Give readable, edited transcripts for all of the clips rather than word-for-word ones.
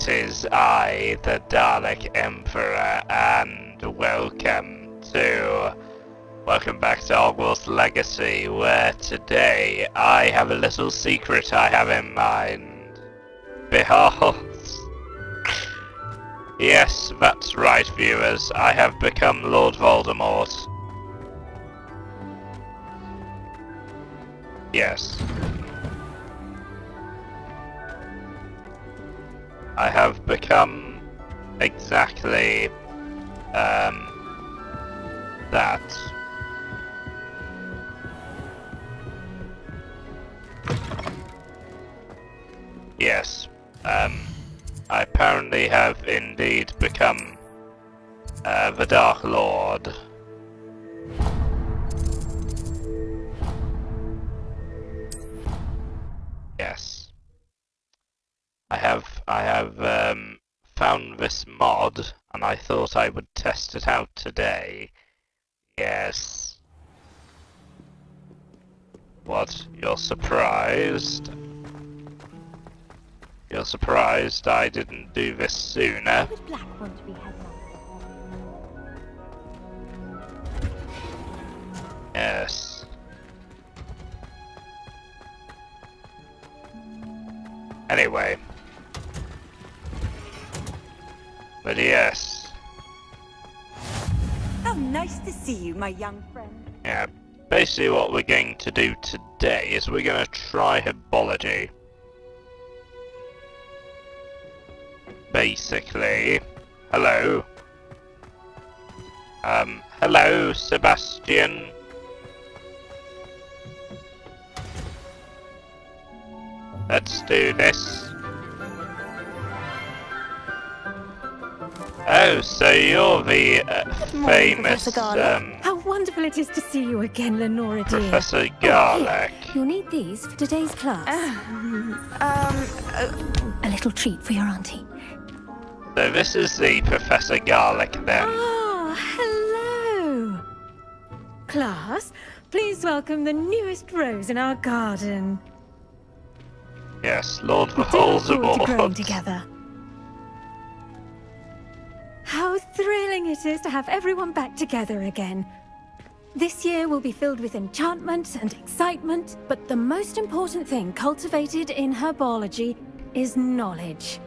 It is I, the Dalek Emperor, and welcome back to Hogwarts Legacy, where today I have a little secret I have in mind. Behold. Yes, that's right, viewers, I have become Lord Voldemort. Yes. I have become exactly that. Yes, I apparently have indeed become the Dark Lord. Yes. I have found this mod, and I thought I would test it out today. Yes. What? You're surprised? You're surprised I didn't do this sooner? Would Black want to be headmaster? Yes. Anyway. But yes. How nice to see you, my young friend. Yeah. Basically what we're going to do today is we're going to try herbology. Basically. Hello. Hello, Sebastian. Let's do this. Oh, so you're the famous How wonderful it is to see you again, Lenora dear. Professor Garlic. You'll need these for today's class. A little treat for your auntie. So this is the Professor Garlic then. Ah, hello. Class, please welcome the newest rose in our garden. Yes, Lord We do look forward to growing Voldemort. together. How thrilling it is to have everyone back together again. This year will be filled with enchantment and excitement, but the most important thing cultivated in herbology is knowledge.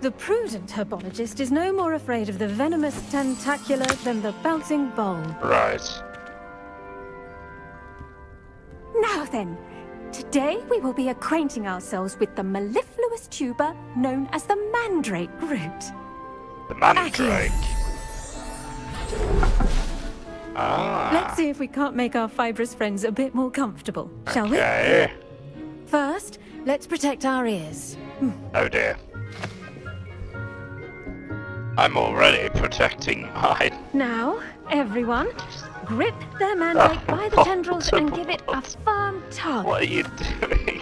The prudent herbologist is no more afraid of the venomous tentacular than the bouncing bulb. Right. Now then, today we will be acquainting ourselves with the mellifluous tuber known as the mandrake root. The Mandrake. Ah. Let's see if we can't make our fibrous friends a bit more comfortable, shall we? Okay. First, let's protect our ears. Oh dear. I'm already protecting mine. Now, everyone, grip their mandrake by the tendrils and give it a firm tug. What are you doing?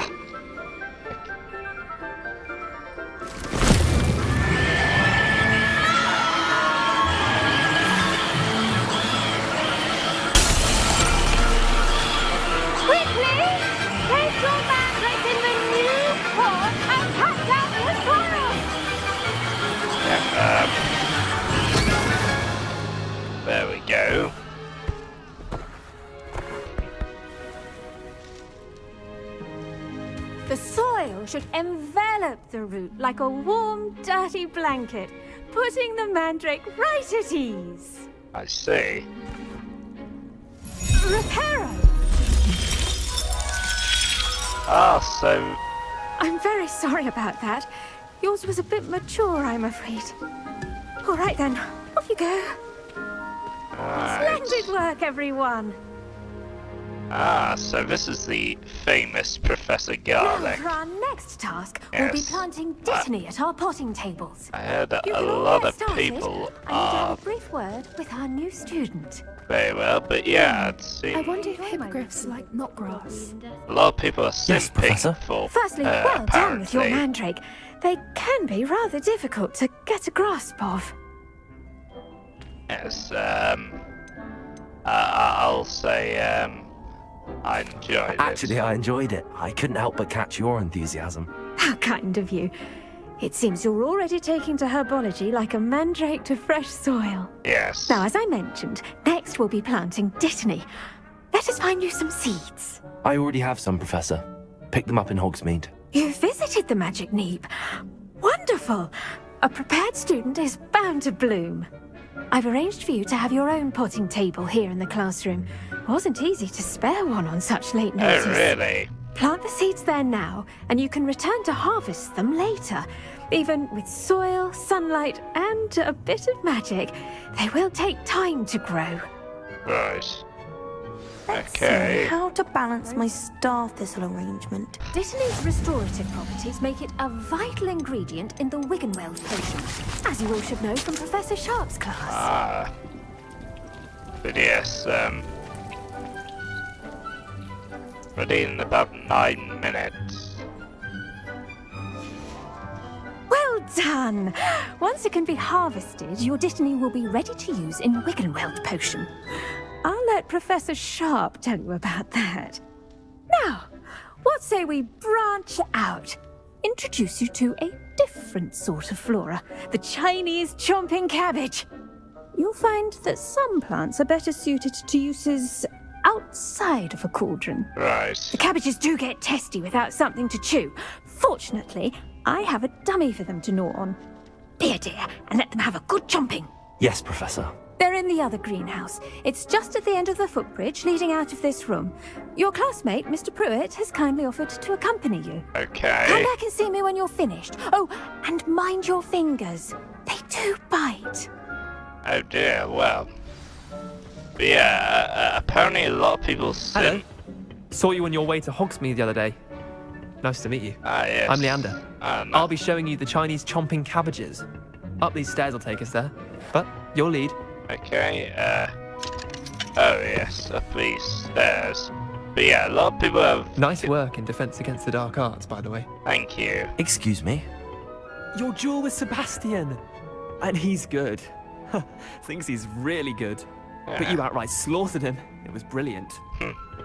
Quickly! Place your mandrake in the new pot and cut down the soil! Yeah, there we go. The soil should envelop the root like a warm, dirty blanket, putting the mandrake right at ease. I see. Reparo! Ah, so I'm very sorry about that. Yours was a bit mature, I'm afraid. All right then, off you go. right. Splendid work, everyone. Ah, so this is the famous Professor Now Garlic. for our next task, we'll be Yes. planting dittany at our potting tables. I heard that You a can all lot get of started. people I need to are have a brief word with our new student. very well, but yeah, it I seems wonder if hippogriffs like not grass. a lot of people are Yes, simping Professor. for Firstly, well done with your apparently. mandrake. They can be rather difficult to get a grasp of. Yes, I'll say, I enjoyed it. Actually, I enjoyed it. I couldn't help but catch your enthusiasm. How kind of you. It seems you're already taking to herbology like a mandrake to fresh soil. Yes. Now, as I mentioned, next we'll be planting dittany. Let us find you some seeds. I already have some, Professor. Picked them up in Hogsmeade. You visited the Magic Neep. Wonderful! A prepared student is bound to bloom. I've arranged for you to have your own potting table here in the classroom. Wasn't easy to spare one on such late notice. Oh, really? Plant the seeds there now, and you can return to harvest them later. Even with soil, sunlight, and a bit of magic, they will take time to grow. Right. Let's Okay. see how to balance my star thistle arrangement. Dittany's restorative properties make it a vital ingredient in the Wiggenweld potion, as you all should know from Professor Sharp's class. Ah. But yes, ready in about 9 minutes. Well done! Once it can be harvested, your Dittany will be ready to use in Wiggenweld potion. I'll let Professor Sharp tell you about that. Now, what say we branch out? Introduce you to a different sort of flora, the Chinese chomping cabbage. You'll find that some plants are better suited to uses outside of a cauldron. Right. The cabbages do get testy without something to chew. Fortunately, I have a dummy for them to gnaw on. Be a dear and let them have a good chomping. Yes, Professor. They're in the other greenhouse. It's just at the end of the footbridge leading out of this room. Your classmate, Mr. Pruitt, has kindly offered to accompany you. Come Okay. back and see me when you're finished. Oh, and mind your fingers. They do bite. Oh dear, well. But yeah, apparently a lot of people Hello. sin. Saw you on your way to Hogsmeade the other day. Nice to meet you. Ah, yes. I'm Leander. No. I'll be showing you the Chinese chomping cabbages. Up these stairs will take us there. But your lead. Okay, oh yes, up these stairs. But yeah, a lot of people have... Nice work in Defense Against the Dark Arts, by the way. Thank you. Excuse me? Your duel with Sebastian. And he's good. Thinks he's really good. But you outright slaughtered him. It was brilliant.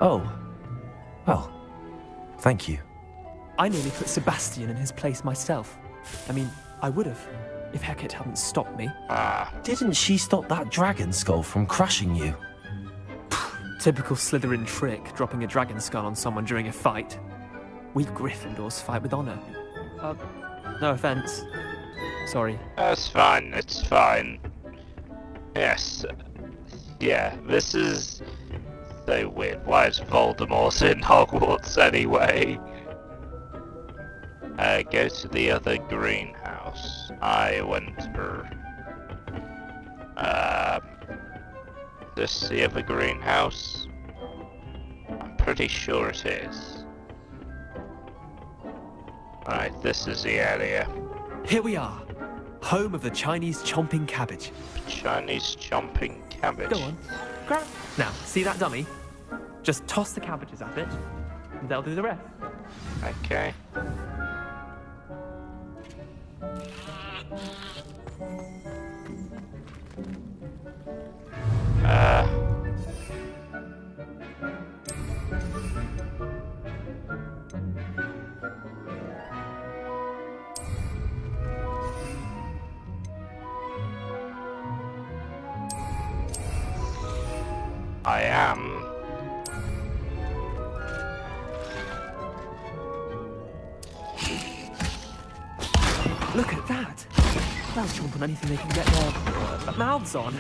Oh. Well, thank you. I nearly put Sebastian in his place myself. I mean, I would have, if Hecate hadn't stopped me. Ah, Didn't she stop that dragon skull from crushing you? Typical Slytherin trick, dropping a dragon skull on someone during a fight. We Gryffindors fight with honor. No offense. Sorry. that's fine, it's fine. Yes. Yeah, this is so weird. Why is Voldemort in Hogwarts anyway? Go to the other greenhouse. I went for... this the other greenhouse? I'm pretty sure it is. Right, this is the area. Here we are. Home of the Chinese chomping cabbage. Chinese chomping cabbage. Go on. Grab. Now, see that dummy? Just toss the cabbages at it, and they'll do the rest. Okay. I am. Look at that. They'll chomp on anything they can get their mouths on.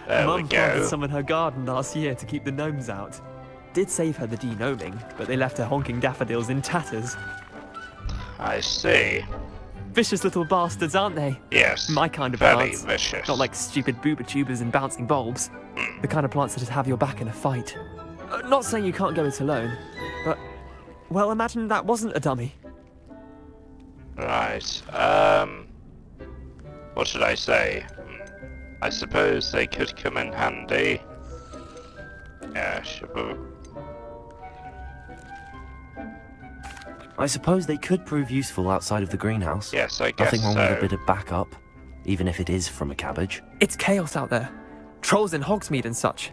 There we Mum planted go. some in her garden last year to keep the gnomes out. Did save her the de-gnoming, but they left her honking daffodils in tatters. I see. Vicious little bastards, aren't they? Yes. My kind of very plants. vicious. Not like stupid booba tubers and bouncing bulbs. The kind of plants that'd have your back in a fight. Not saying you can't go it alone, but... Well, imagine that wasn't a dummy. Right. What should I say? I suppose they could come in handy. Yeah, sure. I suppose they could prove useful outside of the greenhouse. Yes, I guess Nothing wrong so. with a bit of backup, even if it is from a cabbage. It's chaos out there. Trolls in Hogsmeade and such.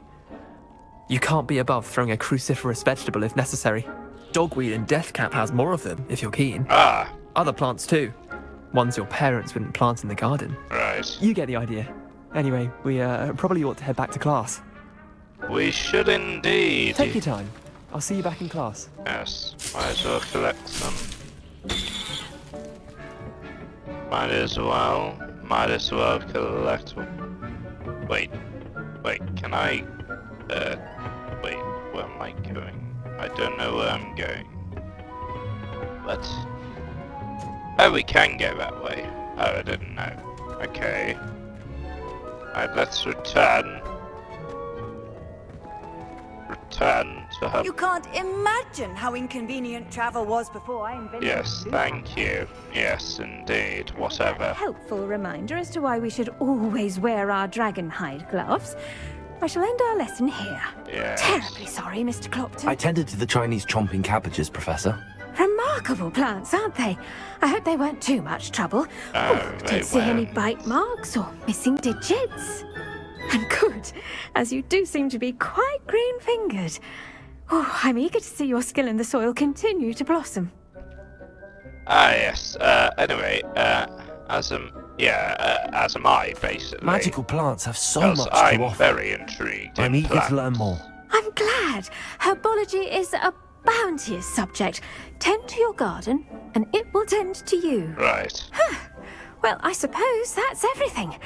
You can't be above throwing a cruciferous vegetable if necessary. Dogweed and deathcap has more of them, if you're keen. Ah, Other plants too. Ones your parents wouldn't plant in the garden. Right. You get the idea. Anyway, we probably ought to head back to class. We should indeed. Take your time. I'll see you back in class. Yes. Might as well collect some. Might as well collect. Wait, can I? Wait, where am I going? I don't know where I'm going. What? Oh, we can go that way. Oh, I didn't know. Okay. Alright, let's return. Return to her. You can't imagine how inconvenient travel was before I invented Yes, blue thank you. Yes, indeed. Whatever. Helpful reminder as to why we should always wear our dragon hide gloves. I shall end our lesson here. Yes. Terribly sorry, Mr. Clopton. I tended to the Chinese chomping cabbages, Professor. Remarkable plants, aren't they? I hope they weren't too much trouble. They Don't see any weren't. bite marks or missing digits. And good, as you do seem to be quite green-fingered. Oh, I'm eager to see your skill in the soil continue to blossom. Ah, yes. Anyway, as am I, basically. Magical plants have so Because much I'm to offer. very intrigued I'm in eager plants. to learn more. I'm glad. Herbology is a bounteous subject. Tend to your garden, and it will tend to you. Right. Well, I suppose that's everything.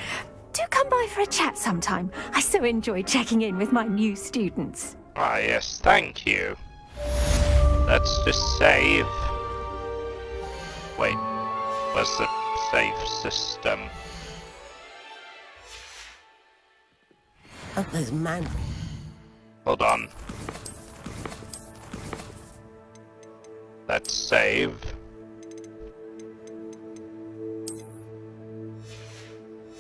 Do come by for a chat sometime. I so enjoy checking in with my new students. Ah, yes, thank you. Let's just save. Wait, where's the save system? Hope those man. Hold on. Let's save.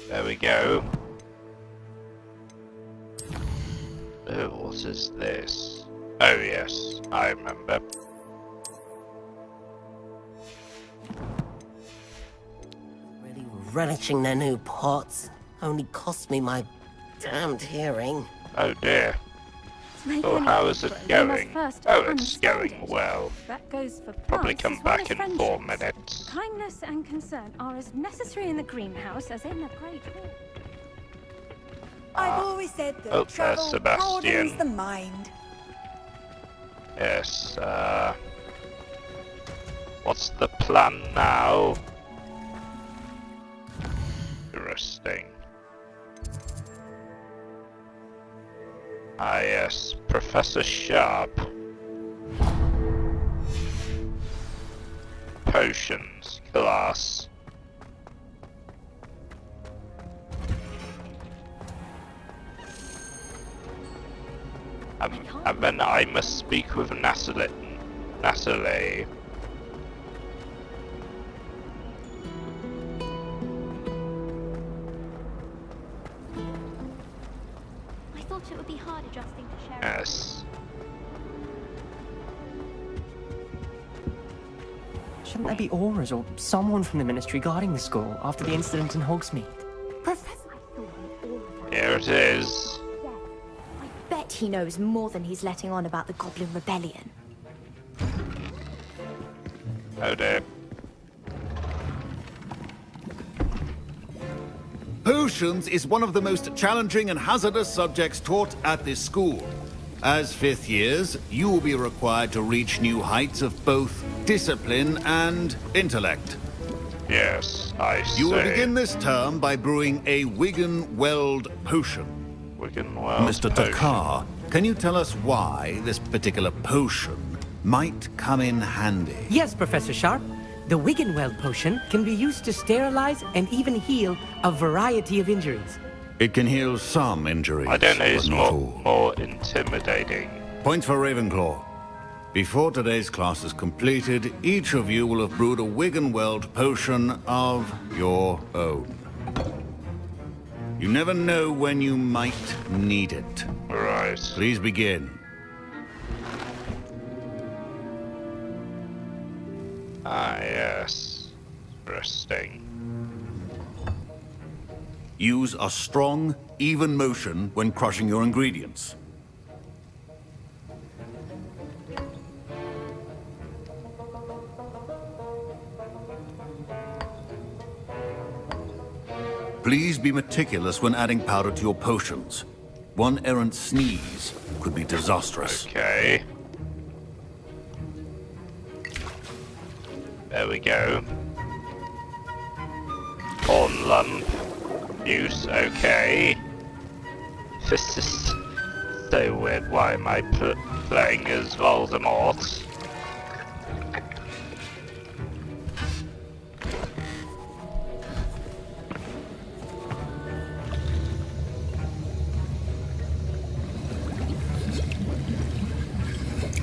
There we go. Oh, what is this? Oh yes, I remember. Really relishing their new pots. Only cost me my damned hearing. Oh dear. Oh, how is it going? Oh, it's going well. That goes for Probably plants come as well back as in 4 friendships. minutes. Kindness and concern are as necessary in the greenhouse as in the great hall. I've always said that Oh, there's travel Sebastian. broadens the mind. Yes, what's the plan now? Interesting. Ah yes, Professor Sharp. Potions, class. And then I must speak with Natalie. I thought it would be hard adjusting to sharing. Yes. Shouldn't there be auras or someone from the ministry guarding the school after the incident in Hogsmeade? Professor, Here it is. I bet he knows more than he's letting on about the Goblin Rebellion. Oh dear. Potions is one of the most challenging and hazardous subjects taught at this school. As fifth years, you will be required to reach new heights of both discipline and intellect. Yes, I see. You will begin this term by brewing a Wigan-Weld potion. Wigan-Weld Mr. potion. Dakar, can you tell us why this particular potion might come in handy? Yes, Professor Sharp. The Wigan-Weld potion can be used to sterilize and even heal a variety of injuries. It can heal some injuries, I don't know, but it's not all. more intimidating. Points for Ravenclaw. Before today's class is completed, each of you will have brewed a Wigan-Weld potion of your own. You never know when you might need it. Right. Please begin. Ah, yes. Interesting. Use a strong, even motion when crushing your ingredients. Please be meticulous when adding powder to your potions. One errant sneeze could be disastrous. Okay. There we go. Horn lump. Use, okay. This is so weird. Why am I playing as Voldemort?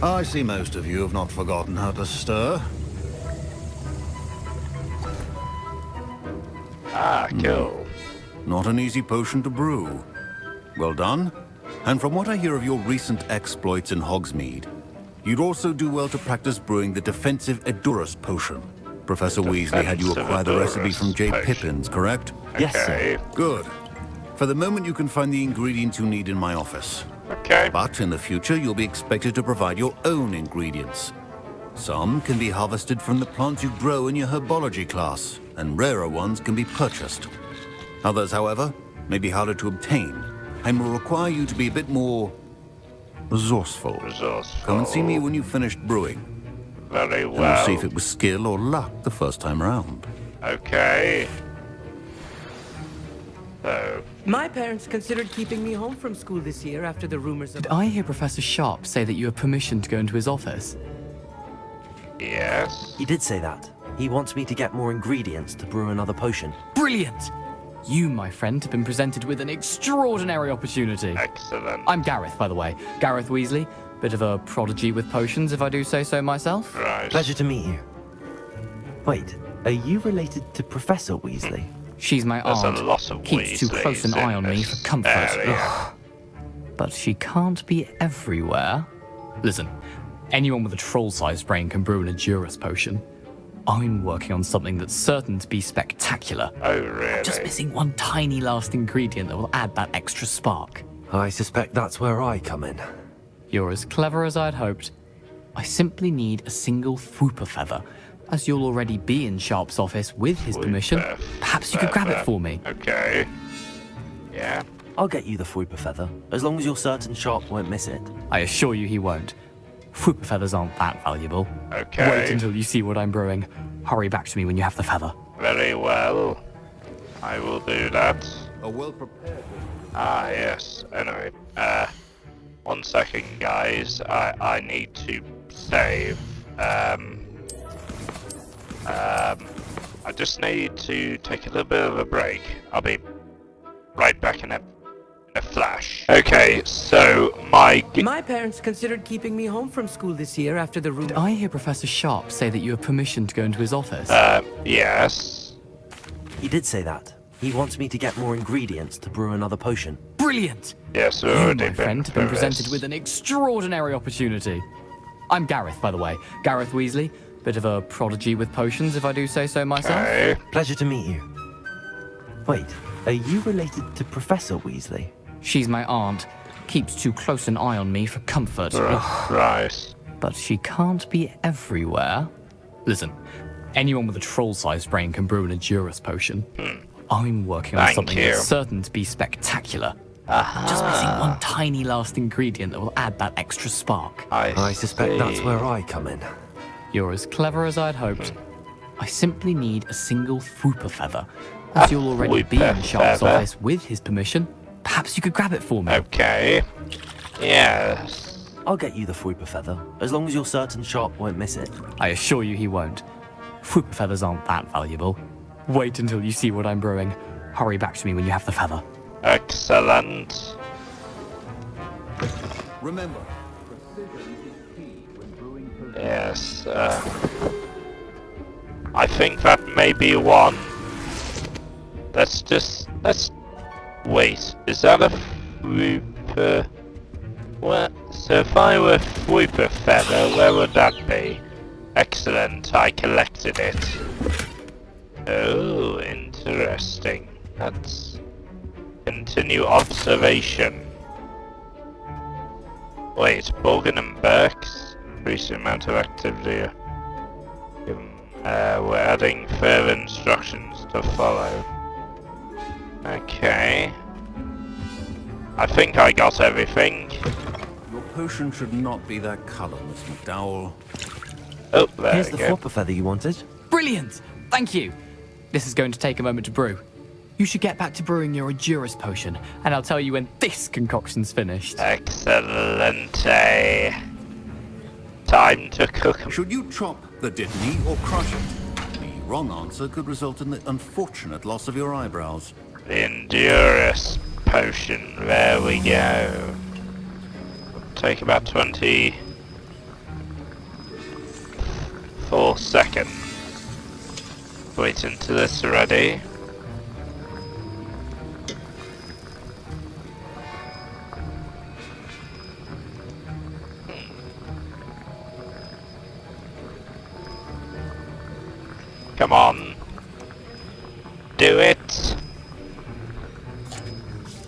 I see most of you have not forgotten how to stir. Ah, cool. Not an easy potion to brew. Well done. And from what I hear of your recent exploits in Hogsmeade, you'd also do well to practice brewing the defensive Edurus potion. Professor Weasley had you acquire the recipe from J. Pippin's, correct? Yes, sir. Good. For the moment, you can find the ingredients you need in my office. Okay. But in the future, you'll be expected to provide your own ingredients. Some can be harvested from the plants you grow in your herbology class, and rarer ones can be purchased. Others, however, may be harder to obtain, and will require you to be a bit more resourceful. Come and see me when you've finished brewing. Very well. And we'll see if it was skill or luck the first time around. Okay. So, My parents considered keeping me home from school this year after the rumors of... Did I hear Professor Sharp say that you have permission to go into his office? yes. He did say that. He wants me to get more ingredients to brew another potion. Brilliant! You, my friend, have been presented with an extraordinary opportunity. Excellent. I'm Gareth, by the way. Gareth Weasley. Bit of a prodigy with potions, if I do say so myself. Right. Pleasure to meet you. Wait, are you related to Professor Weasley? She's my There's aunt. a lot of Keeps too close an Weasleys eye in on me this for comfort. area. Ugh. But she can't be everywhere. Listen, anyone with a troll-sized brain can brew an Edurus potion. I'm working on something that's certain to be spectacular. Oh, really? Just missing one tiny last ingredient that will add that extra spark. I suspect that's where I come in. You're as clever as I'd hoped. I simply need a single Fwooper feather. As you'll already be in Sharp's office with his permission, perhaps you could grab it for me. Okay. Yeah. I'll get you the Fwooper feather, as long as you're certain Sharp won't miss it. I assure you he won't. Fwooper feathers aren't that valuable. Okay. Wait until you see what I'm brewing. Hurry back to me when you have the feather. Very well. I will do that. A well-prepared... Ah, yes. Anyway, 1 second, guys. I need to save. I just need to take a little bit of a break. I'll be right back in a flash. Okay, so My parents considered keeping me home from school this year after the rumors... Did I hear Professor Sharp say that you have permission to go into his office? Yes. He did say that. He wants me to get more ingredients to brew another potion. Brilliant! Yes, You, already my friend, have been through presented this. with an extraordinary opportunity. I'm Gareth, by the way. Gareth Weasley. Bit of a prodigy with potions, if I do say so myself. Okay. Pleasure to meet you. Wait, are you related to Professor Weasley? She's my aunt. Keeps too close an eye on me for comfort. Ugh. Right. But she can't be everywhere. Listen, anyone with a troll-sized brain can brew an Edurus potion. I'm working on Thank something you. that's certain to be spectacular. Just missing one tiny last ingredient that will add that extra spark. I suspect that's where I come in. You're as clever as I'd hoped. I simply need a single Fwooper feather. As you'll already be in Sharp's feather. office with his permission, perhaps you could grab it for me. Okay. Yes. I'll get you the Fwooper feather, as long as you're certain Sharp won't miss it. I assure you he won't. Fwooper feathers aren't that valuable. Wait until you see what I'm brewing. Hurry back to me when you have the feather. Excellent. Remember, Yes. I think that may be one. Let's wait. Is that a Fwooper? What? So if I were Fwooper feather, where would that be? Excellent. I collected it. Oh, interesting. Let's continue observation. Wait, Borgin and Burks? Increase the amount of activity. We're adding further instructions to follow. Okay. I think I got everything. Your potion should not be that color, Miss McDowell. Oh, there Here's we the go. flopper feather you wanted. Brilliant! Thank you. This is going to take a moment to brew. You should get back to brewing your Endurus potion, and I'll tell you when this concoction's finished. Excellente. Time to cook. Should you chop the dittany or crush it? The wrong answer could result in the unfortunate loss of your eyebrows. The Endurus potion. There we go. Take about 24 seconds. Wait until it's ready. Come on. Do it.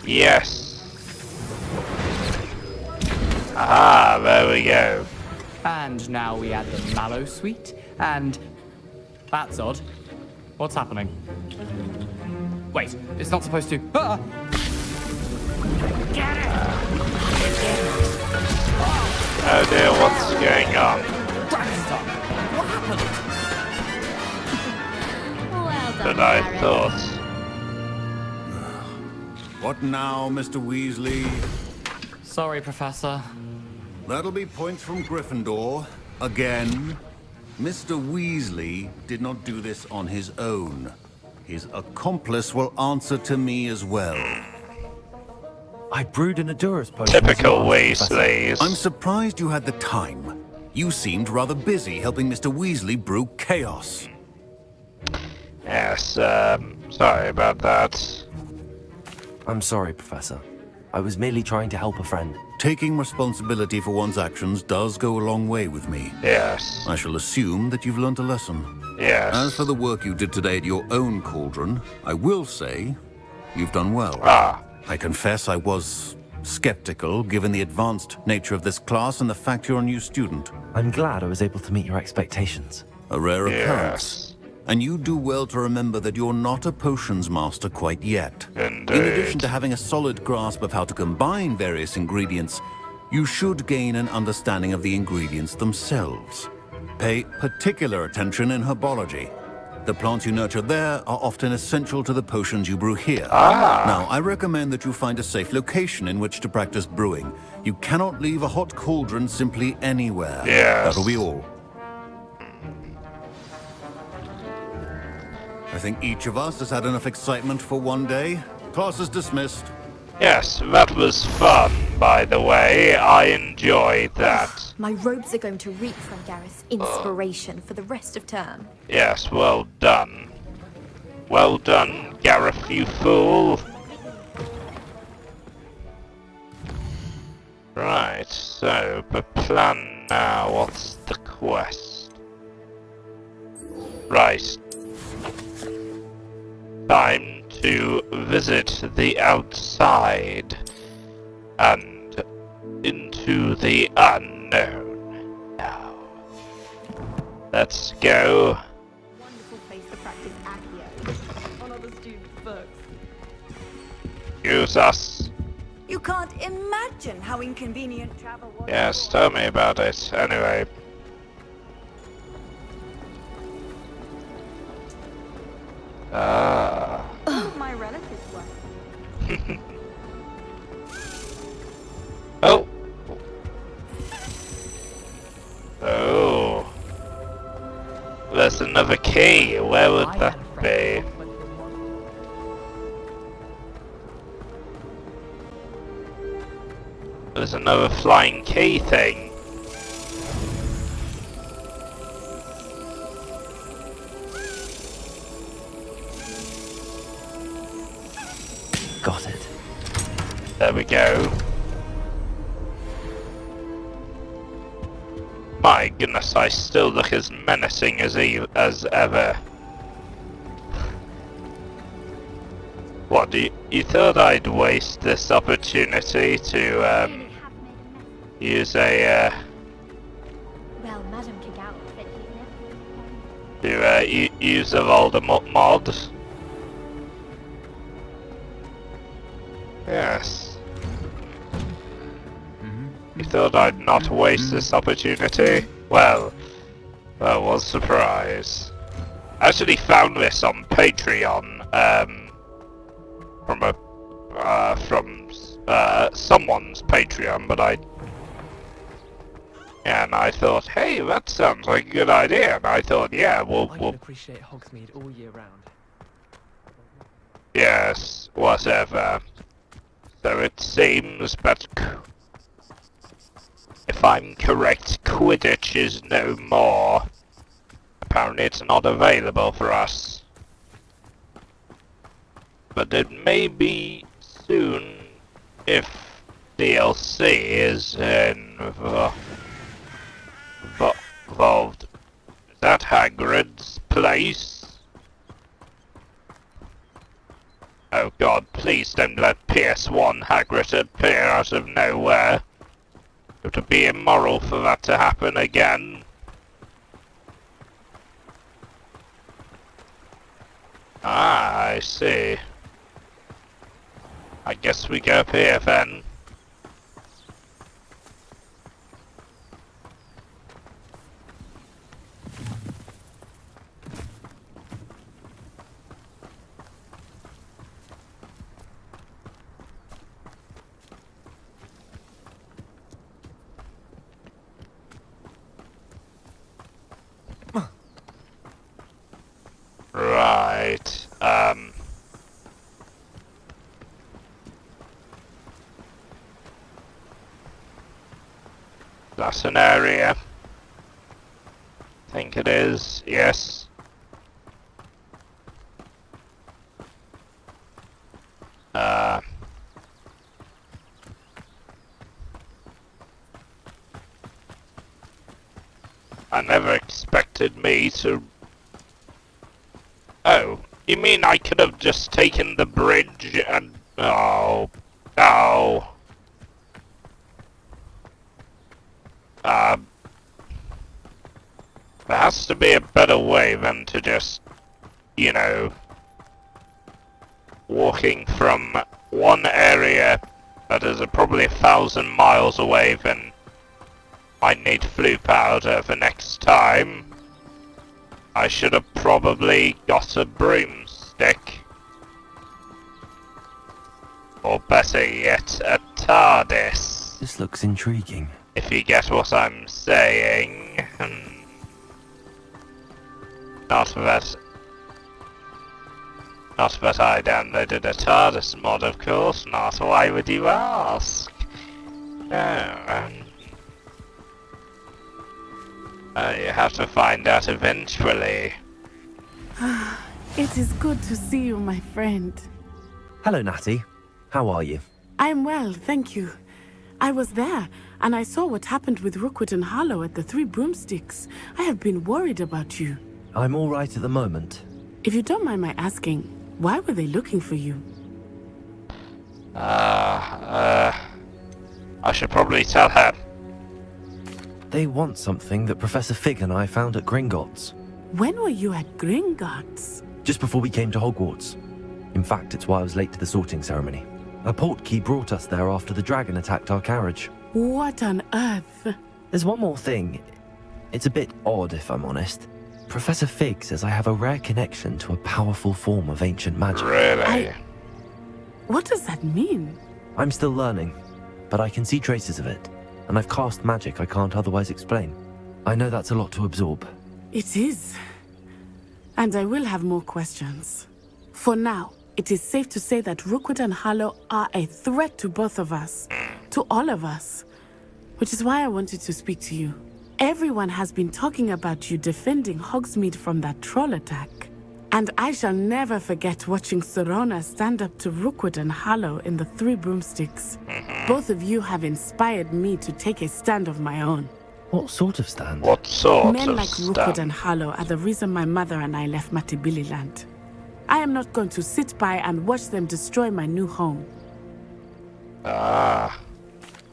Yes. Aha, there we go. And now we add the mallow sweet, and... That's odd. What's happening? Wait, it's not supposed to... Ah! Oh dear, what's going on? What happened? Well done, But I Gareth. thought... What now, Mr. Weasley? Sorry, Professor. That'll be points from Gryffindor. Again. Mr. Weasley did not do this on his own. His accomplice will answer to me as well. I brewed an Endurus potion. Typical Professor. Weasleys. I'm surprised you had the time. You seemed rather busy helping Mr. Weasley brew chaos. Yes, sorry about that. I'm sorry, Professor. I was merely trying to help a friend. Taking responsibility for one's actions does go a long way with me. Yes. I shall assume that you've learnt a lesson. Yes. As for the work you did today at your own cauldron, I will say you've done well. Ah. I confess I was skeptical, given the advanced nature of this class and the fact you're a new student. I'm glad I was able to meet your expectations. A rare occurrence. Yes. And you do well to remember that you're not a potions master quite yet. Indeed. In addition to having a solid grasp of how to combine various ingredients, you should gain an understanding of the ingredients themselves. Pay particular attention in herbology. The plants you nurture there are often essential to the potions you brew here. Ah. Now, I recommend that you find a safe location in which to practice brewing. You cannot leave a hot cauldron simply anywhere. Yes. That'll be all. I think each of us has had enough excitement for one day. Class is dismissed. Yes, that was fun, by the way. I enjoyed that. My robes are going to reek from Gareth's inspiration for the rest of term. Yes, well done. Well done, Gareth, you fool. Right, so the plan now. What's the quest? Right. Time to visit the outside and into the unknown. Now, let's go. Wonderful place to practice accio on other students' books. Use us. You can't imagine how inconvenient travel was. Yes, tell me about it. Anyway. Ah. My relatives were. Oh. Oh. There's another key. Where would that be? There's another flying key thing. Got it. There we go. My goodness, I still look as menacing as ever. What, you thought I'd waste this opportunity to, use a, Well, Madam Kagao said he'd never... use a Voldemort mod? Yes. You thought I'd not waste this opportunity? Well, that was a surprise. I actually found this on Patreon, from someone's Patreon, but and I thought, hey, that sounds like a good idea, and I thought, yeah, I can appreciate Hogsmeade all year round. Yes, whatever. So it seems that, if I'm correct, Quidditch is no more. Apparently it's not available for us. But it may be soon if DLC is involved. Is that Hagrid's place? Oh god, please don't let PS1 Hagrid appear out of nowhere. It would be immoral for that to happen again. Ah, I see. I guess we go up here then. Right, that's an area. I think it is, yes. I never expected me to... Oh, you mean I could have just taken the bridge and... Oh, no. There has to be a better way than to just, you know, walking from one area that is probably 1,000 miles away, then I need flu powder for next time. I should have probably got a broomstick. Or better yet, a TARDIS. This looks intriguing. If you get what I'm saying. Not that I downloaded a TARDIS mod, of course not. Why would you ask? No. You have to find out eventually. It is good to see you, my friend. Hello, Natty. How are you? I'm well, thank you. I was there, and I saw what happened with Rookwood and Harlow at the Three Broomsticks. I have been worried about you. I'm all right at the moment. If you don't mind my asking, why were they looking for you? I should probably tell her. They want something that Professor Fig and I found at Gringotts. When were you at Gringotts? Just before we came to Hogwarts. In fact, it's why I was late to the sorting ceremony. A portkey brought us there after the dragon attacked our carriage. What on earth? There's one more thing. It's a bit odd, if I'm honest. Professor Fig says I have a rare connection to a powerful form of ancient magic. Really? What does that mean? I'm still learning, but I can see traces of it, and I've cast magic I can't otherwise explain. I know that's a lot to absorb. It is. And I will have more questions. For now, it is safe to say that Rookwood and Harlow are a threat to both of us. To all of us. Which is why I wanted to speak to you. Everyone has been talking about you defending Hogsmeade from that troll attack. And I shall never forget watching Serona stand up to Rookwood and Harlow in the Three Broomsticks. Both of you have inspired me to take a stand of my own. What sort of stand? What sort Men of like stand? Rookwood and Harlow are the reason my mother and I left Matibili Land. I am not going to sit by and watch them destroy my new home. Ah.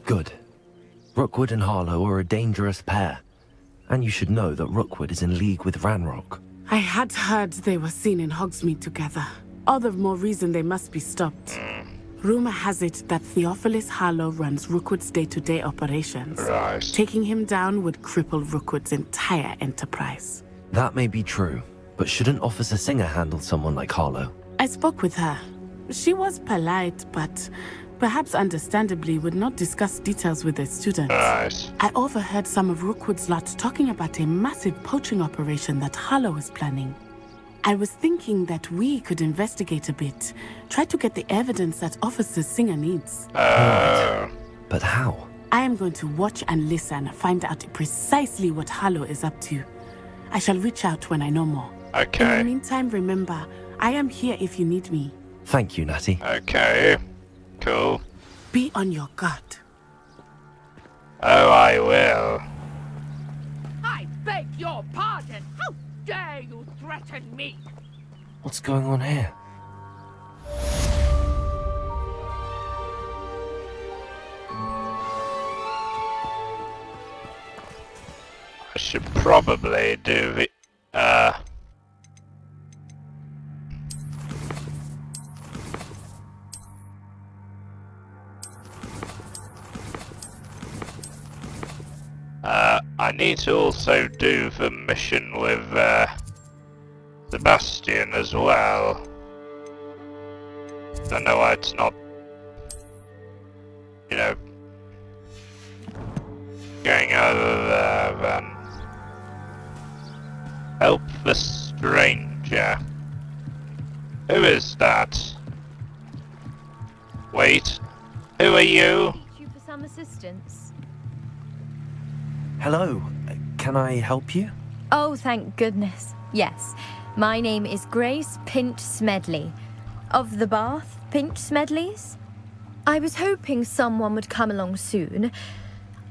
Good. Rookwood and Harlow are a dangerous pair. And you should know that Rookwood is in league with Ranrock. I had heard they were seen in Hogsmeade together. All the more reason they must be stopped. Rumor has it that Theophilus Harlow runs Rookwood's day-to-day operations. Right. Taking him down would cripple Rookwood's entire enterprise. That may be true, but shouldn't Officer Singer handle someone like Harlow? I spoke with her. She was polite, but perhaps understandably would not discuss details with the students. Right. I overheard some of Rookwood's lot talking about a massive poaching operation that Harlow is planning. I was thinking that we could investigate a bit, try to get the evidence that Officer Singer needs. But how? I am going to watch and listen, find out precisely what Harlow is up to. I shall reach out when I know more. Okay. In the meantime, remember, I am here if you need me. Thank you, Natty. Okay. Cool. Be on your guard. Oh, I will. I beg your pardon. How dare you threaten me? What's going on here? I should probably do the, I need to also do the mission with, Sebastian as well. I know it's not, you know, going over there then. Help the stranger. Who is that? Wait, who are you? Need you for some assistance. Hello, can I help you? Oh, thank goodness. Yes, my name is Grace Pinch Smedley, of the Bath Pinch Smedleys. I was hoping someone would come along soon.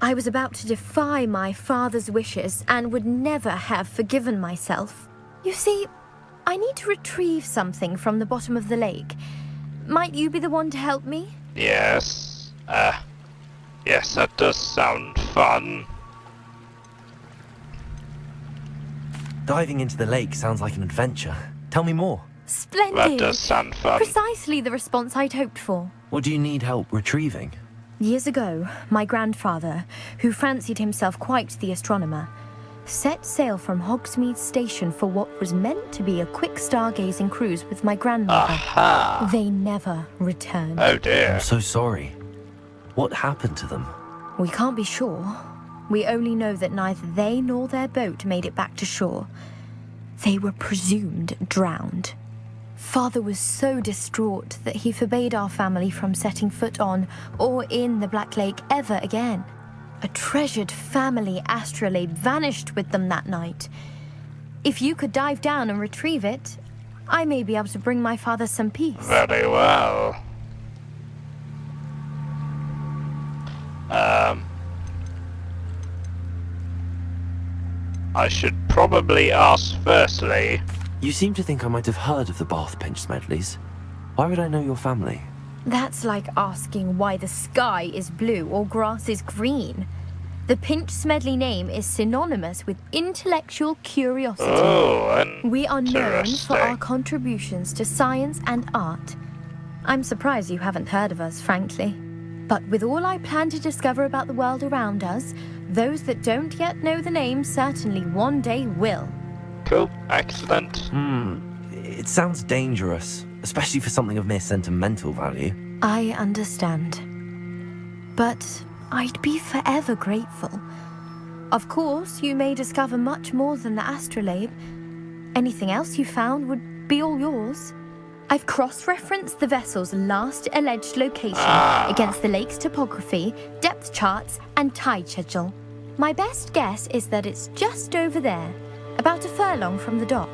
I was about to defy my father's wishes and would never have forgiven myself. You see, I need to retrieve something from the bottom of the lake. Might you be the one to help me? Yes, yes, that does sound fun. Diving into the lake sounds like an adventure. Tell me more. Splendid! That does sound fun. Precisely the response I'd hoped for. What do you need help retrieving? Years ago, my grandfather, who fancied himself quite the astronomer, set sail from Hogsmeade Station for what was meant to be a quick stargazing cruise with my grandmother. Aha! They never returned. Oh dear. I'm so sorry. What happened to them? We can't be sure. We only know that neither they nor their boat made it back to shore. They were presumed drowned. Father was so distraught that he forbade our family from setting foot on or in the Black Lake ever again. A treasured family astrolabe vanished with them that night. If you could dive down and retrieve it, I may be able to bring my father some peace. Very well. I should probably ask firstly. You seem to think I might have heard of the Bath Pinch Smedleys. Why would I know your family? That's like asking why the sky is blue or grass is green. The Pinch Smedley name is synonymous with intellectual curiosity. Oh, we are known for our interesting. contributions to science and art. I'm surprised you haven't heard of us, frankly. But with all I plan to discover about the world around us, those that don't yet know the name certainly one day will. Cool, excellent. It sounds dangerous, especially for something of mere sentimental value. I understand. But I'd be forever grateful. Of course, you may discover much more than the astrolabe. Anything else you found would be all yours. I've cross-referenced the vessel's last alleged location against the lake's topography, depth charts, and tide schedule. My best guess is that it's just over there, about a furlong from the dock.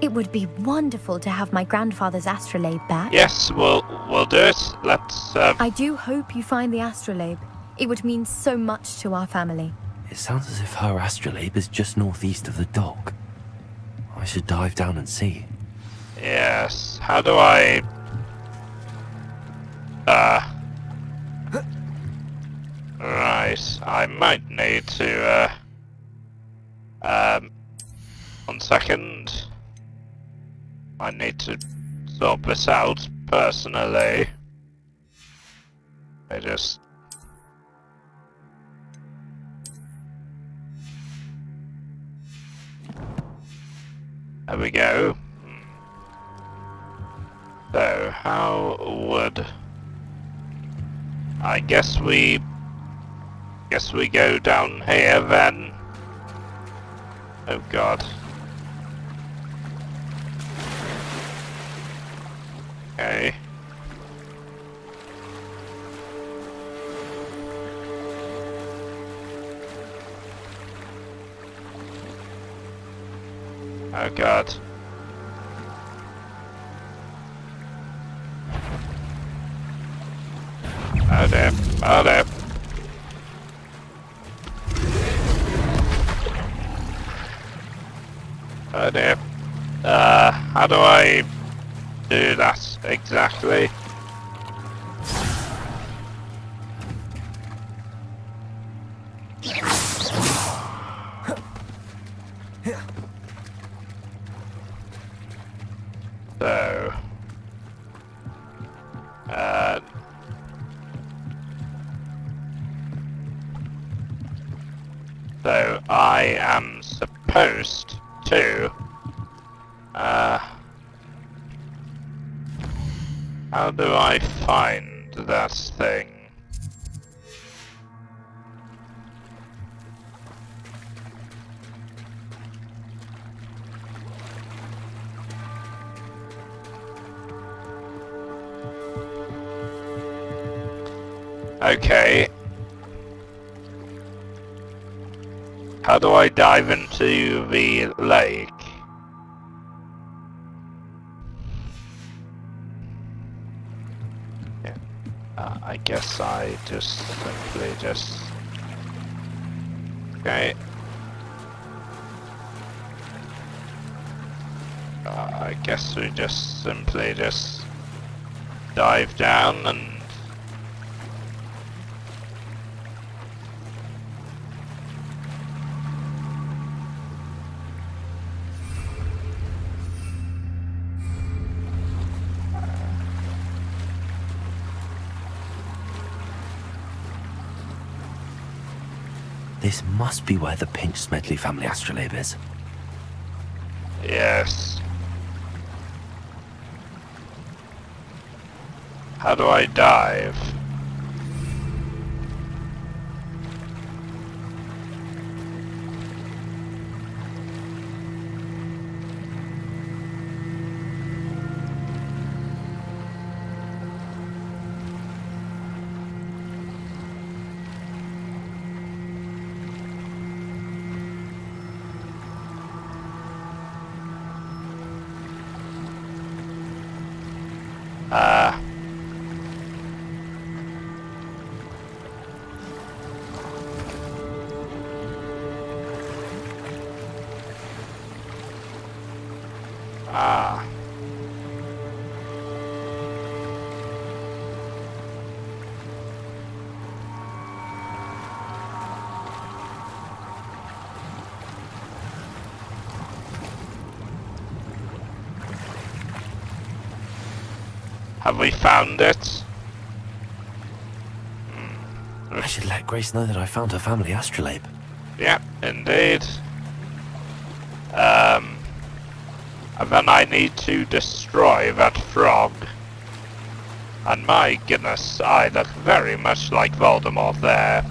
It would be wonderful to have my grandfather's astrolabe back. Yes, we'll do it. Let's. I do hope you find the astrolabe. It would mean so much to our family. It sounds as if her astrolabe is just northeast of the dock. I should dive down and see. Yes. How do I? Right. I might need to. 1 second. I need to sort this out personally. I just... There we go. So, how would... I guess we go down here then. Oh god. Okay. Oh god. Oh dear. Oh dear. Oh dear. How do I do that exactly? So, so I am supposed to, how do I find that thing? Okay. How do I dive into the lake? Yeah. I guess I just simply just... Okay. I guess we just simply just dive down and... This must be where the Pinch-Smedley family astrolabe is. Yes. How do I dive? Have we found it? I should let Grace know that I found her family astrolabe. Yep, indeed. And then I need to destroy that frog. And my goodness, I look very much like Voldemort there.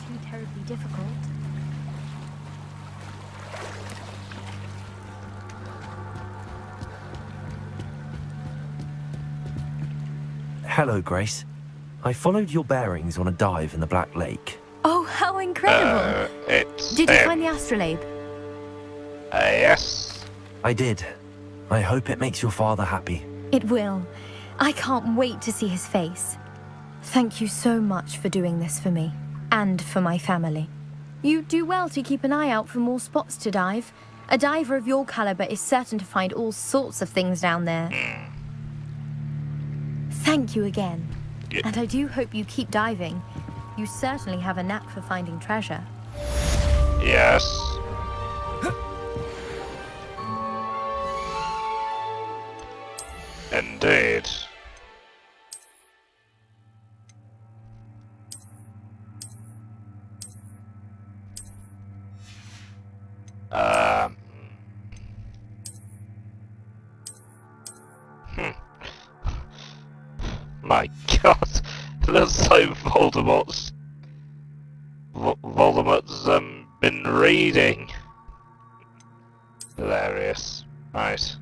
Too terribly difficult. Hello, Grace. I followed your bearings on a dive in the Black Lake. Oh, how incredible! Did you find the astrolabe? Yes. I did. I hope it makes your father happy. It will. I can't wait to see his face. Thank you so much for doing this for me. And for my family. You do well to keep an eye out for more spots to dive. A diver of your caliber is certain to find all sorts of things down there. Thank you again. Yeah. And I do hope you keep diving. You certainly have a knack for finding treasure. Yes. Indeed. My God, it looks like Voldemort's been reading. Hilarious. Right.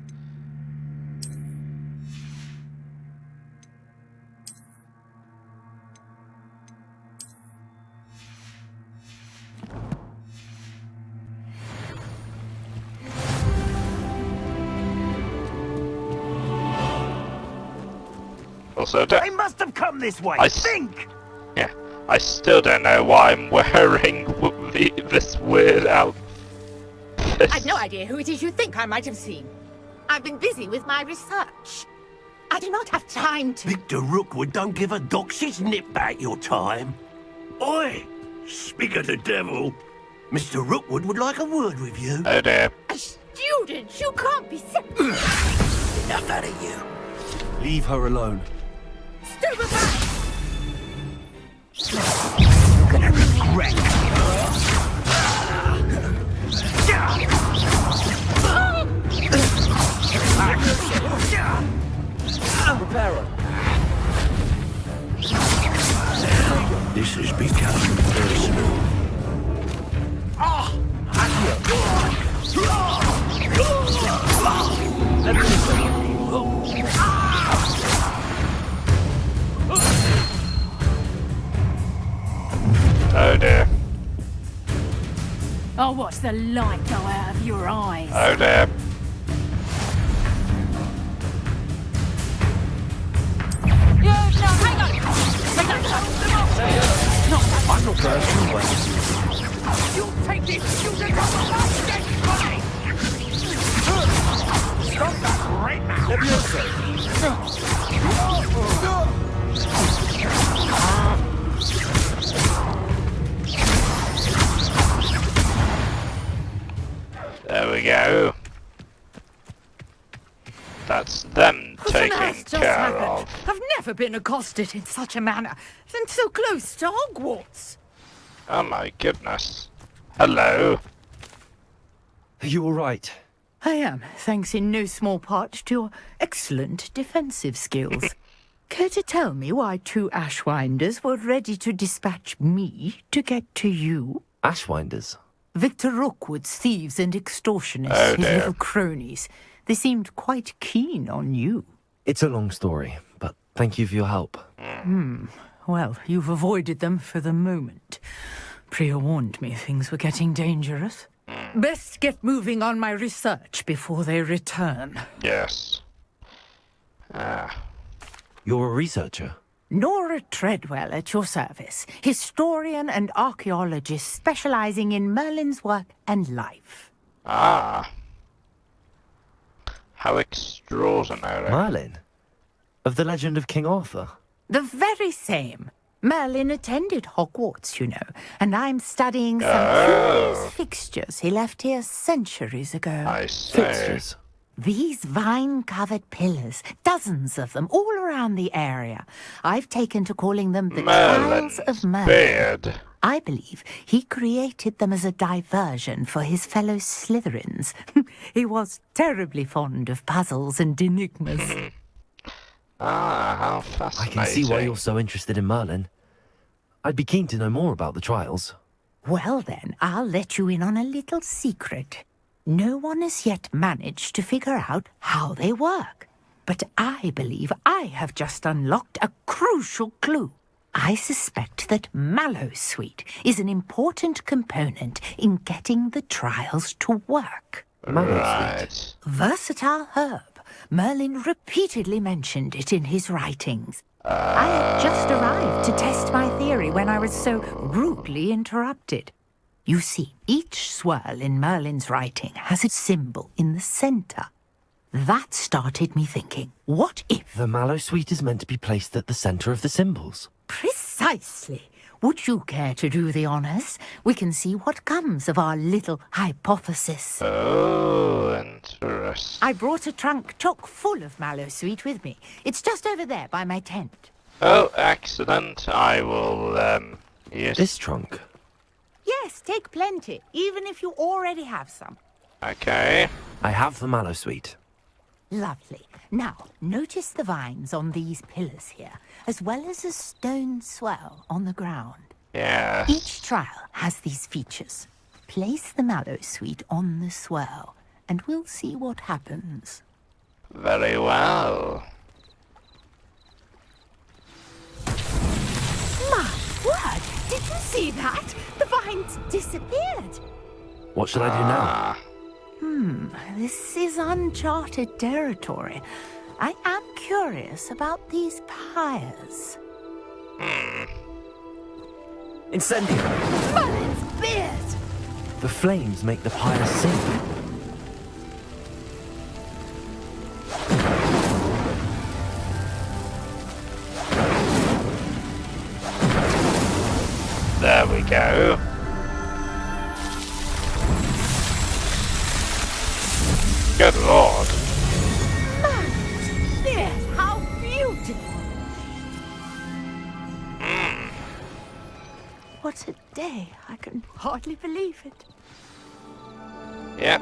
Also, They must have come this way. Think! Yeah, I still don't know why I'm wearing this weird outfit. I've no idea who it is you think I might have seen. I've been busy with my research. I do not have time to... Victor Rookwood don't give a doxy's nip back your time. Oi! Speak of the devil. Mr. Rookwood would like a word with you. Oh dear. A student? You can't be... Enough out of you. Leave her alone. Stupefy! You're gonna regret Prepare her. This has become personal. Oh dear. I'll watch the light go out of your eyes. Oh dear. I'm not bursting away. You take this student off of my dead body! Stop that right now! There we go. That's them taken care of. I've never been accosted in such a manner, and so close to Hogwarts. Oh my goodness. Hello. Are you alright? I am, thanks in no small part to your excellent defensive skills. Care to tell me why two Ashwinders were ready to dispatch me to get to you? Ashwinders? Victor Rookwood's thieves and extortionists, Oh, his dear. little cronies. They seemed quite keen on you. It's a long story, but thank you for your help. Well, you've avoided them for the moment. Priya warned me things were getting dangerous. Best get moving on my research before they return. Yes. You're a researcher? Nora Treadwell at your service, historian and archaeologist specializing in Merlin's work and life. Ah. How extraordinary. Merlin? Of the legend of King Arthur? The very same. Merlin attended Hogwarts, you know, and I'm studying some curious fixtures he left here centuries ago. I see. Fixtures? These vine-covered pillars, dozens of them, all around the area. I've taken to calling them the Trials of Merlin. Beard. I believe he created them as a diversion for his fellow Slytherins. He was terribly fond of puzzles and enigmas. Ah, how I fascinating. can see why you're so interested in Merlin. I'd be keen to know more about the trials. Well then, I'll let you in on a little secret. No one has yet managed to figure out how they work. But I believe I have just unlocked a crucial clue. I suspect that Mallowsweet is an important component in getting the trials to work. Right. Versatile herb. Merlin repeatedly mentioned it in his writings. I had just arrived to test my theory when I was so rudely interrupted. You see, each swirl in Merlin's writing has its symbol in the center. That started me thinking, what if... The mallow sweet is meant to be placed at the center of the symbols. Precisely. Would you care to do the honors? We can see what comes of our little hypothesis. Oh, interesting. I brought a trunk chock full of mallow sweet with me. It's just over there by my tent. Oh, excellent. I will, use this trunk. Yes, take plenty, even if you already have some. Okay. I have the mallow sweet. Lovely. Now, notice the vines on these pillars here, as well as a stone swell on the ground. Yes. Each trial has these features. Place the mallow sweet on the swell, and we'll see what happens. Very well. My word! Did you see that? The vines disappeared. What should I do now? This is uncharted territory. I am curious about these pyres. Incendio! Merlin's beard! The flames make the pyre sink. There we go. Good lord. Merlin's beard! How beautiful! What a day. I can hardly believe it. Yeah.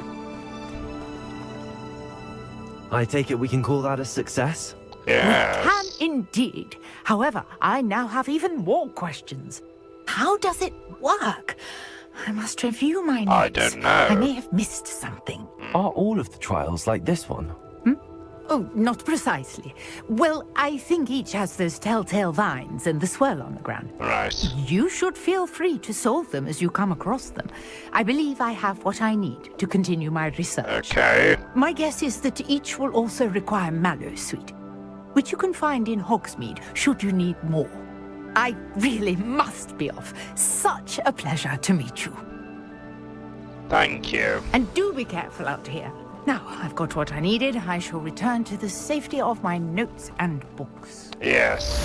I take it we can call that a success? Yes. We can indeed. However, I now have even more questions. How does it work? I must review my notes. I don't know. I may have missed something. Are all of the trials like this one? Oh, not precisely. Well, I think each has those telltale vines and the swirl on the ground. Right. You should feel free to solve them as you come across them. I believe I have what I need to continue my research. Okay. My guess is that each will also require mallow sweet, which you can find in Hogsmeade should you need more. I really must be off. Such a pleasure to meet you. Thank you. And do be careful out here. Now, I've got what I needed. I shall return to the safety of my notes and books. Yes.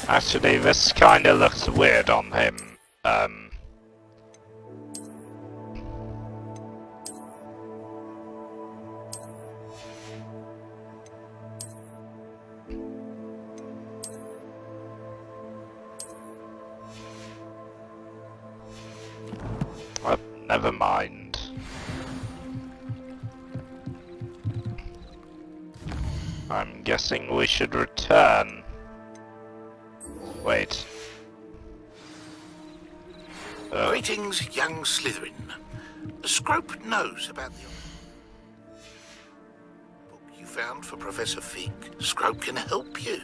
Actually, this kind of looks weird on him. Never mind. I'm guessing we should return. Wait. Greetings, young Slytherin. Scrope knows about the book you found for Professor Fig. Scrope can help you.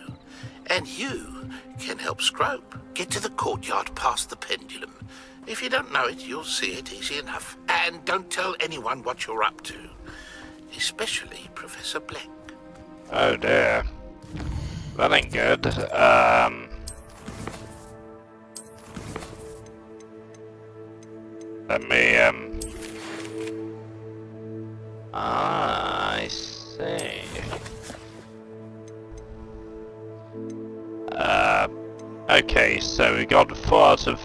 And you can help Scrope get to the courtyard past the pendulum. If you don't know it, you'll see it easy enough. And don't tell anyone what you're up to. Especially Professor Black. Oh dear. That ain't good. Let me, I see. Okay, so we got 4 out of...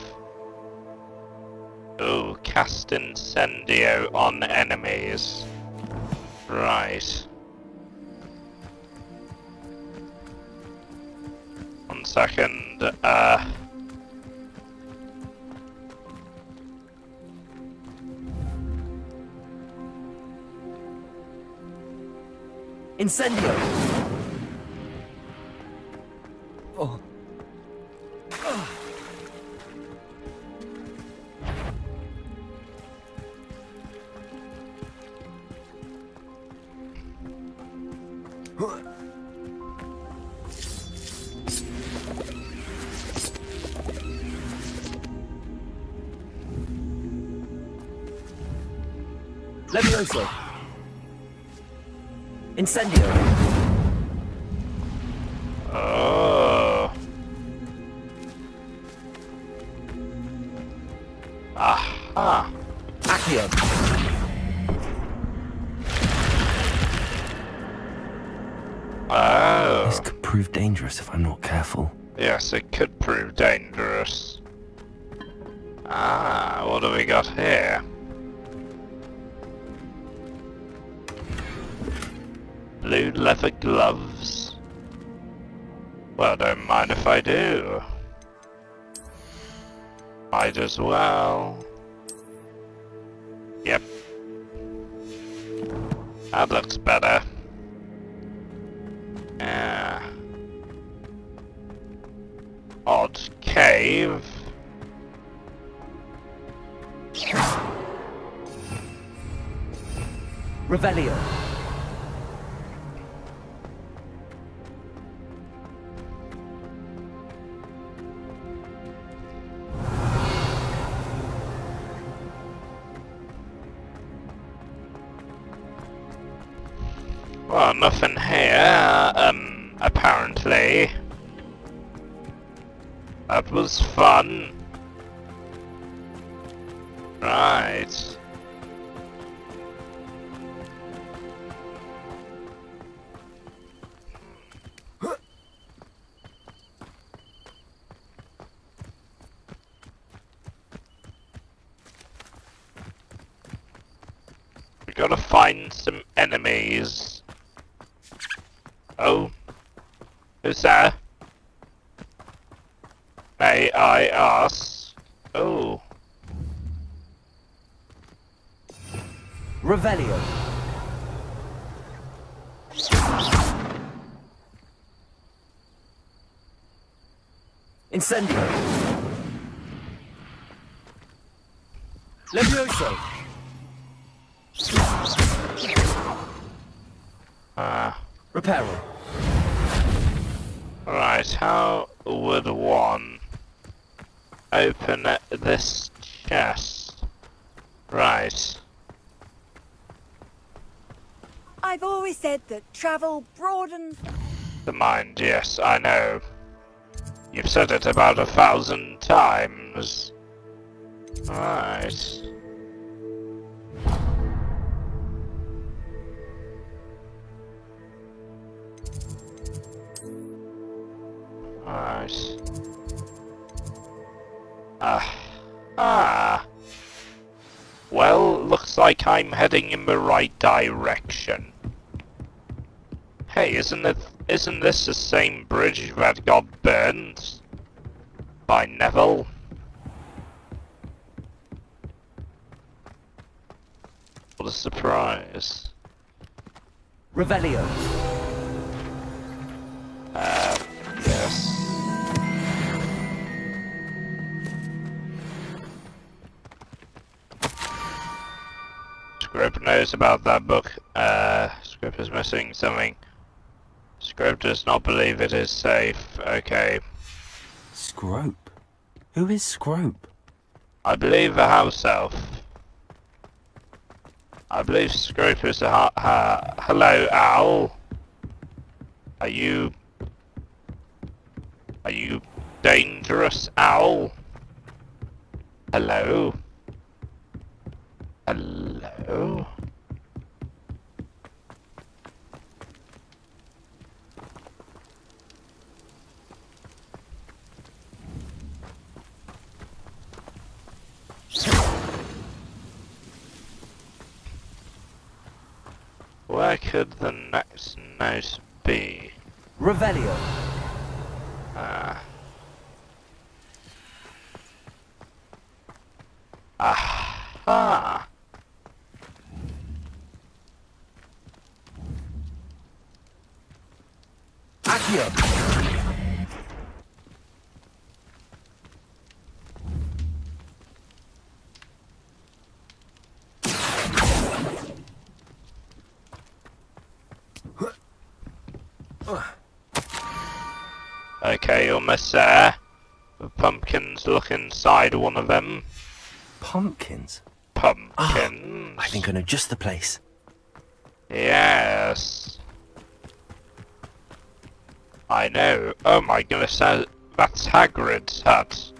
Oh, cast incendio on enemies. Right. 1 second, Incendio! Oh. Levioso! Incendio! Oh. Accio. Oh. This could prove dangerous if I'm not careful. Yes, it could prove dangerous. Ah, what do we got here? Blue leather gloves. Well, don't mind if I do. Might as well. Yep. That looks better. Yeah. Odd cave. Revelio. Well, nothing here, apparently. That was fun. Right. We gotta find some enemies. Oh. Who's there? May I ask? Oh. Revelio. Incendio. Levioso. Reparo. Right, how would one open this chest? Right. I've always said that travel broadens The mind, yes, I know. You've said it about 1,000 times. Right. Right. Well, looks like I'm heading in the right direction. Hey, isn't this the same bridge that got burned by Neville? What a surprise. Revelio. Yes. Scrib knows about that book. Scrib is missing something. Scrib does not believe it is safe. Okay. Scrope? Who is Scrope? I believe a house elf. I believe Scrope is a hello, owl. Are you dangerous, owl? Hello? Hello? Where could the next note be? Revelio. Aha! Accio. Okay, almost there. The pumpkins look inside one of them. Pumpkins? Pumpkins? I think I know just the place. Yes. I know. Oh my goodness, that's Hagrid's hut.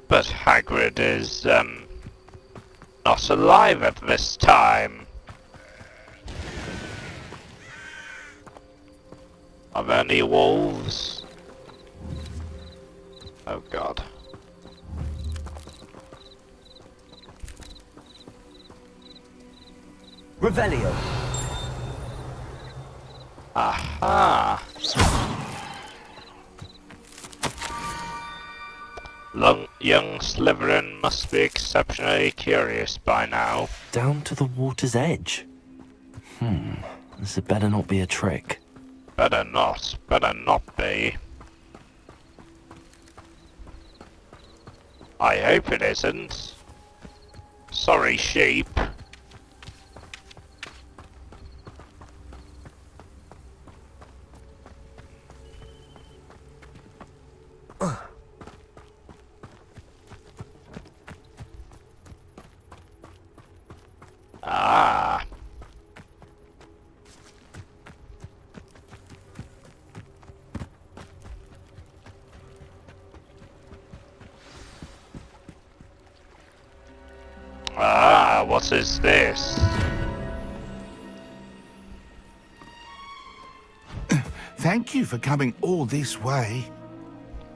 But Hagrid is, not alive at this time. Are there any wolves? Oh god. Revelio. Aha! Young Slytherin must be exceptionally curious by now. Down to the water's edge. This had better not be a trick. Better not be. I hope it isn't. Sorry, sheep. Ah. Ah, what is this? Thank you for coming all this way.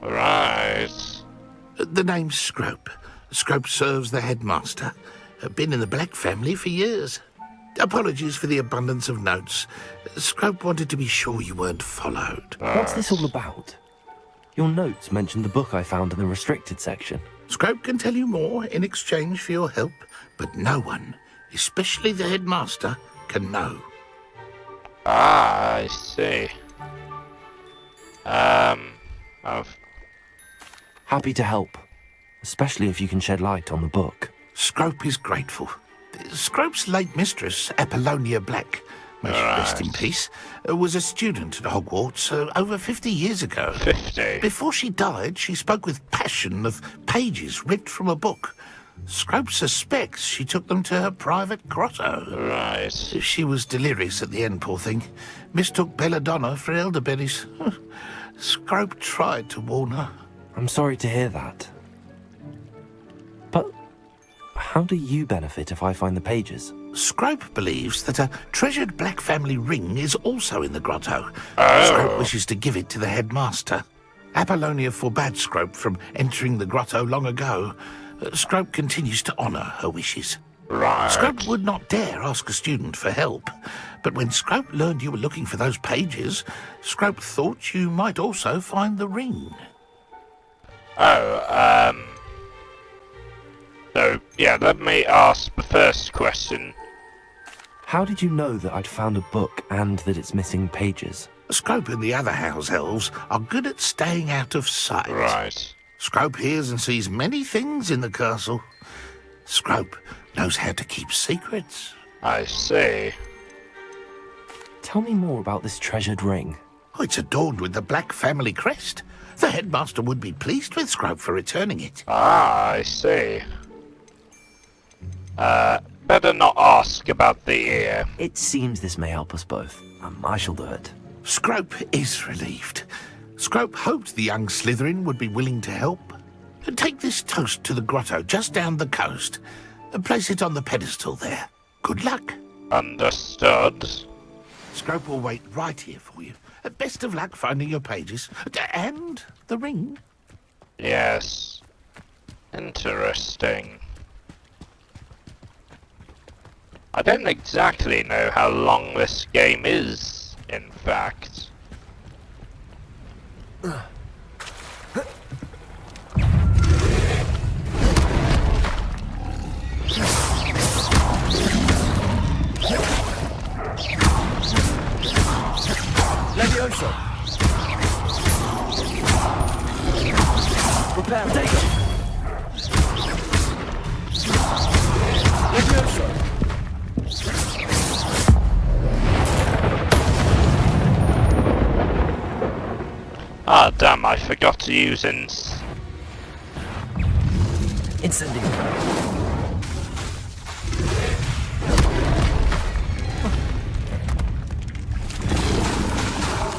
Right. The name's Scrope. Scrope serves the headmaster. Been in the Black family for years. Apologies for the abundance of notes. Scrope wanted to be sure you weren't followed. What's this all about? Your notes mentioned the book I found in the restricted section. Scrope can tell you more in exchange for your help, but no one, especially the headmaster, can know. Ah, I see. Happy to help, especially if you can shed light on the book. Scrope is grateful. Scrope's late mistress, Apollonia Black, may she rest in peace, was a student at Hogwarts over 50 years ago. 50? Before she died, she spoke with passion of pages ripped from a book. Scrope suspects she took them to her private grotto. Right. She was delirious at the end, poor thing. Mistook belladonna for elderberries. Scrope tried to warn her. I'm sorry to hear that. But how do you benefit if I find the pages? Scrope believes that a treasured Black family ring is also in the grotto. Oh. Scrope wishes to give it to the headmaster. Apollonia forbade Scrope from entering the grotto long ago. Scrope continues to honour her wishes. Right. Scrope would not dare ask a student for help, but when Scrope learned you were looking for those pages, Scrope thought you might also find the ring. Oh, so, yeah, let me ask the first question. How did you know that I'd found a book and that it's missing pages? Scrope and the other house elves are good at staying out of sight. Right. Scrope hears and sees many things in the castle. Scrope knows how to keep secrets. I see. Tell me more about this treasured ring. Oh, it's adorned with the Black family crest. The headmaster would be pleased with Scrope for returning it. Ah, I see. Better not ask about the ear. It seems this may help us both. I shall do it. Scrope is relieved. Scrope hoped the young Slytherin would be willing to help. Take this toast to the grotto just down the coast and place it on the pedestal there. Good luck. Understood. Scrope will wait right here for you. Best of luck finding your pages. And the ring. Yes. Interesting. I don't exactly know how long this game is, in fact. Levioso! Prepare! Potato! Levioso! Ah, damn, I forgot to use Incendio!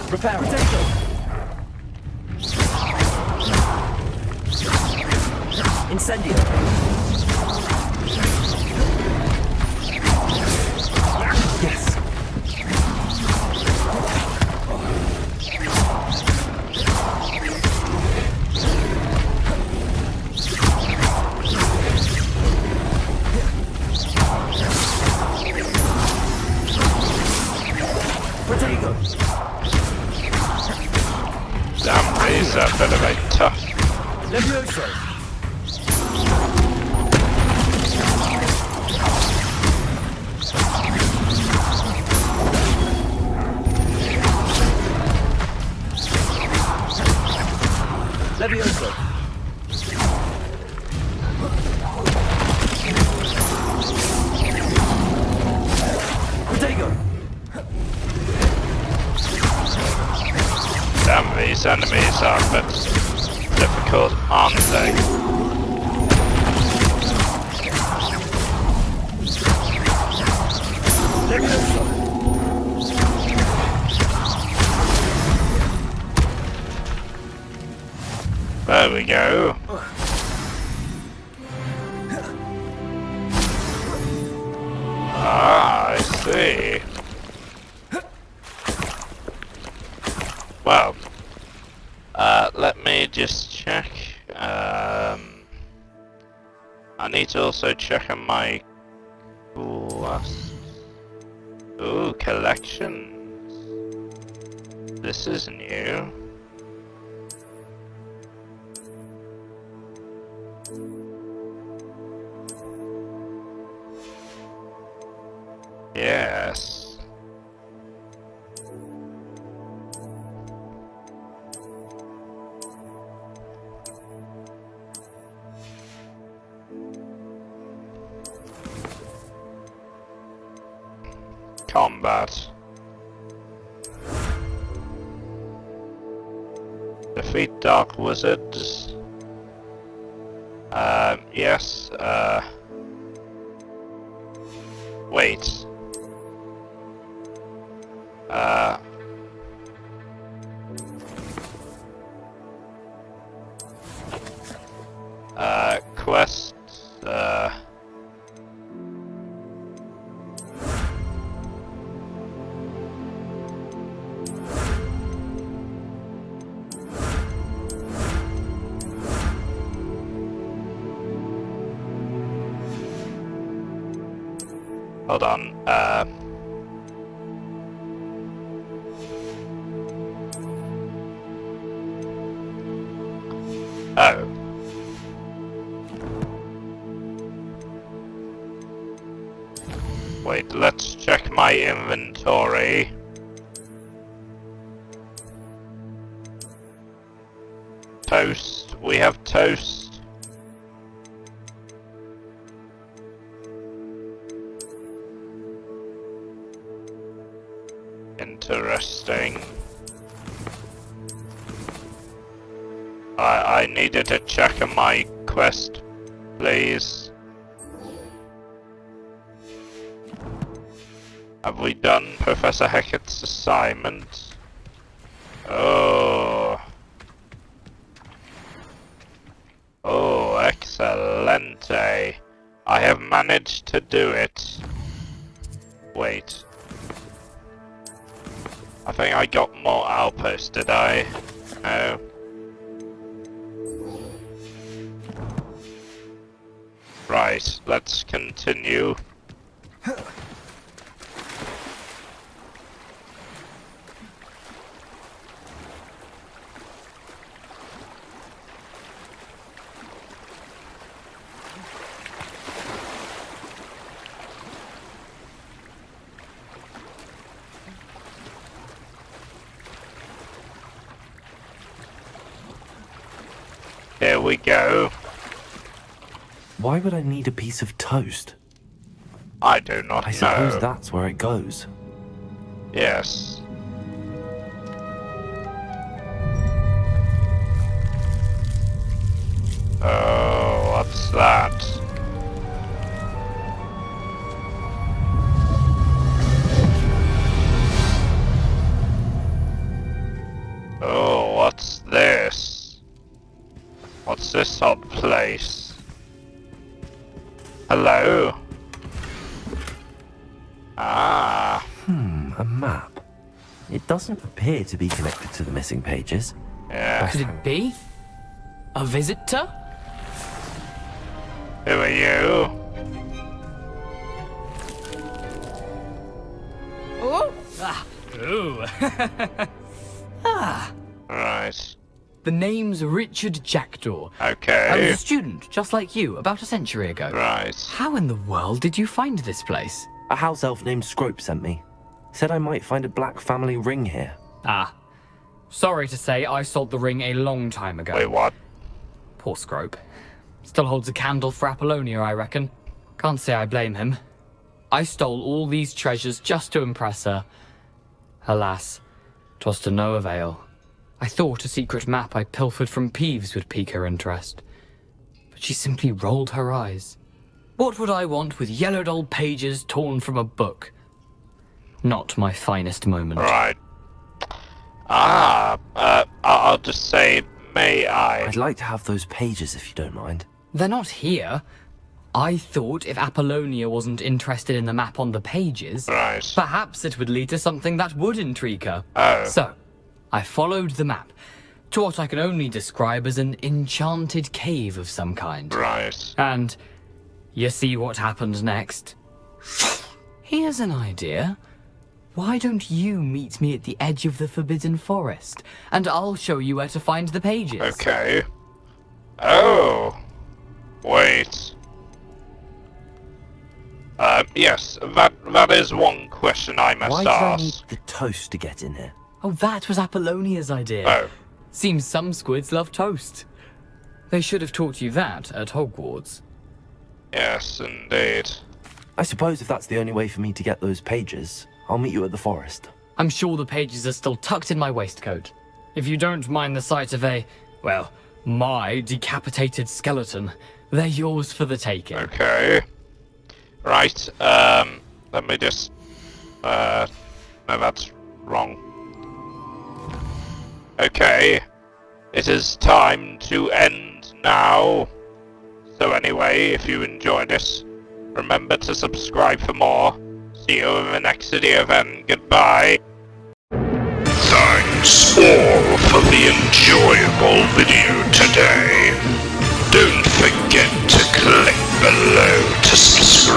Prepare! Potato! Incendio! These enemies are a bit difficult, aren't they? There we go. Ah, I see. Well, let me just check. I need to also check on my class. Ooh, collections. This is new. Yes. Combat. Defeat dark wizards. Yes, wait. Quests, hold on, oh. Wait, let's check my inventory. Toast. We have toast. Interesting. I needed to check on my quest, please. Have we done Professor Hecat's assignment? Oh. Oh, excelente. I have managed to do it. Wait. I think I got more outposts, did I? No. Right, let's continue. Here we go. Why would I need a piece of toast? I do not know. I suppose that's where it goes. Yes. Oh, what's that? Oh, what's this? What's this odd place? Hello? Ah. A map. It doesn't appear to be connected to the missing pages. Yeah. Could it be? A visitor? Who are you? Oh! Ah. Ooh. Ah. Right. The name's Richard Jackdaw. Okay. I was a student, just like you, about a century ago. Right. How in the world did you find this place? A house elf named Scrope sent me. Said I might find a black family ring here. Ah. Sorry to say, I sold the ring a long time ago. Wait, what? Poor Scrope. Still holds a candle for Apollonia, I reckon. Can't say I blame him. I stole all these treasures just to impress her. Alas, 'twas to no avail. I thought a secret map I pilfered from Peeves would pique her interest. But she simply rolled her eyes. What would I want with yellowed old pages torn from a book? Not my finest moment. Right. I'll just say, may I? I'd like to have those pages if you don't mind. They're not here. I thought if Apollonia wasn't interested in the map on the pages, perhaps it would lead to something that would intrigue her. Oh. So, I followed the map to what I can only describe as an enchanted cave of some kind. Right. And you see what happened next? Here's an idea. Why don't you meet me at the edge of the Forbidden Forest, and I'll show you where to find the pages. Okay. Oh. Wait. Yes, that is one question I must Why do I ask. need the toast to get in here? Oh, that was Apollonia's idea. Oh. Seems some squids love toast. They should have taught you that at Hogwarts. Yes, indeed. I suppose if that's the only way for me to get those pages, I'll meet you at the forest. I'm sure the pages are still tucked in my waistcoat. If you don't mind the sight of my decapitated skeleton, they're yours for the taking. Okay. Right, let me just... no, that's wrong. Okay. It is time to end now. So anyway, if you enjoyed this, remember to subscribe for more. See you in the next video then. Goodbye. Thanks all for the enjoyable video today. Don't forget to click below to subscribe.